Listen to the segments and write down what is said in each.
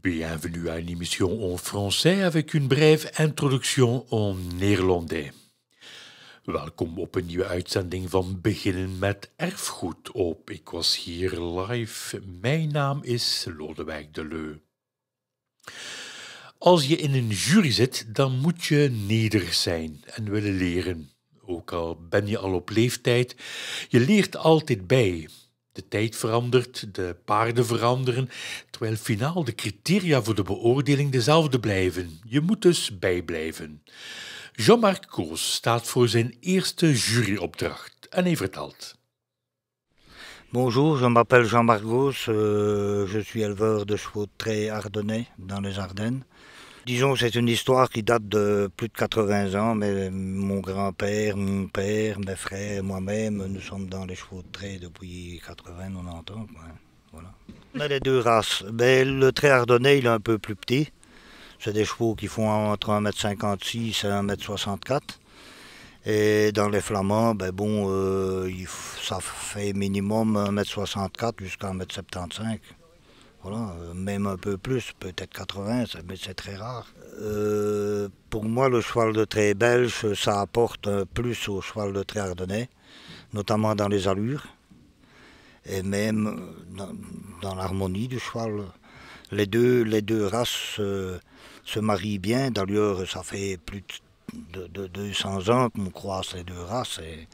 Bienvenue à une émission en français avec een brève introduction en Nederlandais. Welkom op een nieuwe uitzending van Beginnen met Erfgoed op Ik Was Hier Live. Mijn naam is Lodewijk de Leu. Als je in een jury zit, dan moet je nederig zijn en willen leren. Ook al ben je al op leeftijd, je leert altijd bij. De tijd verandert, de paarden veranderen, terwijl finaal de criteria voor de beoordeling dezelfde blijven. Je moet dus bijblijven. Jean-Marc Goos staat voor zijn eerste juryopdracht en hij vertelt. Bonjour, je m'appelle Jean-Marc Goos, je suis éleveur de chevaux de trait ardennais dans les Ardennes. Disons que c'est une histoire qui date de plus de 80 ans, mais mon grand-père, mon père, mes frères, moi-même, nous sommes dans les chevaux de trait depuis 80-90 ans. Voilà. On a les deux races. Ben, le trait ardennais, il est un peu plus petit. C'est des chevaux qui font entre 1,56 m et 1,64 m. Et dans les flamands, ben bon, ça fait minimum 1,64 m jusqu'à 1,75 m. Voilà, même un peu plus, peut-être 80, mais c'est très rare. Pour moi, le cheval de trait belge, ça apporte un plus au cheval de trait ardennais, notamment dans les allures, et même dans l'harmonie du cheval. Les deux races se marient bien, d'ailleurs ça fait plus de 200 ans qu'on croise les deux races, et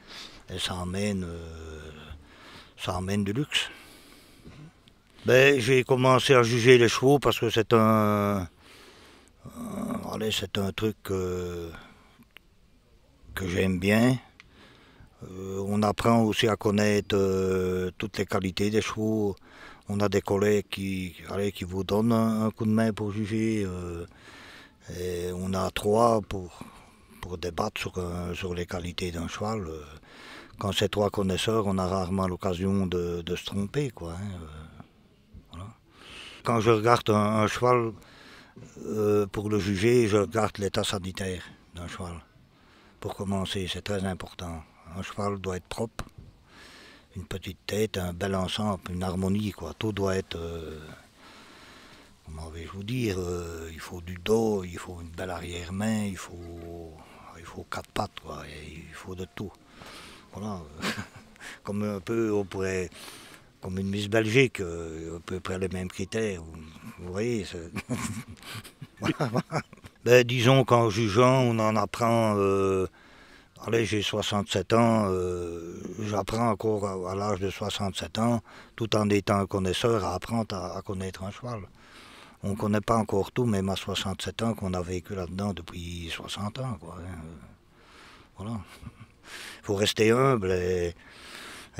ça amène du luxe. Ben, j'ai commencé à juger les chevaux parce que c'est un truc que j'aime bien. On apprend aussi à connaître toutes les qualités des chevaux. On a des collègues qui vous donnent un coup de main pour juger. Et on a trois pour débattre sur les qualités d'un cheval. Quand c'est trois connaisseurs, on a rarement l'occasion de se tromper, quoi. Quand je regarde un cheval, pour le juger, je regarde l'état sanitaire d'un cheval. Pour commencer, c'est très important. Un cheval doit être propre, une petite tête, un bel ensemble, une harmonie, quoi. Tout doit être, comment vais-je vous dire, il faut du dos, il faut une belle arrière-main, il faut quatre pattes, quoi, et il faut de tout. Voilà, comme un peu, on pourrait... Comme une Miss Belgique, à peu près les mêmes critères, vous voyez. Ben, disons qu'en jugeant, on en apprend, allez, j'ai 67 ans, j'apprends encore à l'âge de 67 ans, tout en étant un connaisseur, à apprendre à connaître un cheval. On ne connaît pas encore tout, même à 67 ans, qu'on a vécu là-dedans depuis 60 ans, quoi. Voilà. Il faut rester humble et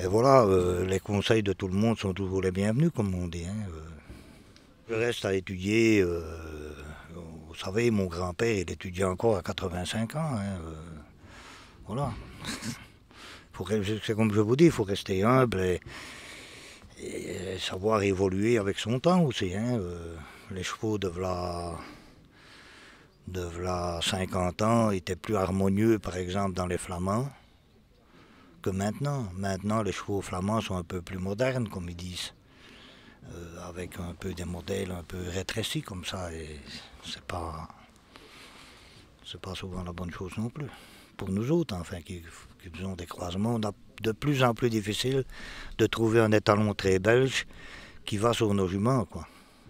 voilà, les conseils de tout le monde sont toujours les bienvenus, comme on dit. Je reste à étudier. Vous savez, mon grand-père, il étudiait encore à 85 ans. Voilà. C'est comme je vous dis, il faut rester humble et savoir évoluer avec son temps aussi. Les chevaux de v'là 50 ans étaient plus harmonieux, par exemple, dans les flamands, que maintenant. Maintenant, les chevaux flamands sont un peu plus modernes, comme ils disent, avec un peu des modèles un peu rétrécis comme ça, et c'est pas souvent la bonne chose non plus. Pour nous autres, enfin, qui faisons des croisements, on a de plus en plus difficile de trouver un étalon très belge qui va sur nos juments, quoi,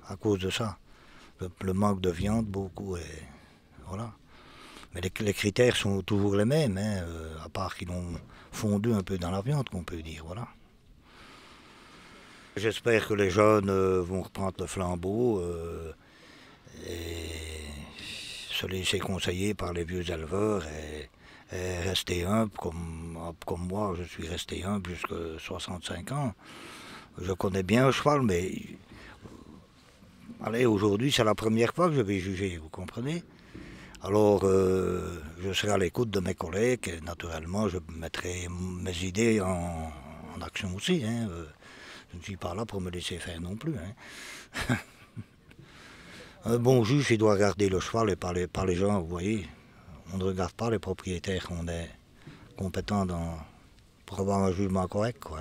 à cause de ça. Le manque de viande, beaucoup, et voilà. Mais les critères sont toujours les mêmes, à part qu'ils ont fondu un peu dans la viande, qu'on peut dire, voilà. J'espère que les jeunes vont reprendre le flambeau et se laisser conseiller par les vieux éleveurs et rester humble, comme moi, je suis resté humble jusqu'à 65 ans. Je connais bien un cheval, mais allez, aujourd'hui, c'est la première fois que je vais juger, vous comprenez? Alors, je serai à l'écoute de mes collègues et naturellement, je mettrai mes idées en action aussi. Je ne suis pas là pour me laisser faire non plus. Un bon juge, il doit regarder le cheval et pas les gens, vous voyez. On ne regarde pas les propriétaires, on est compétent pour avoir un jugement correct, quoi.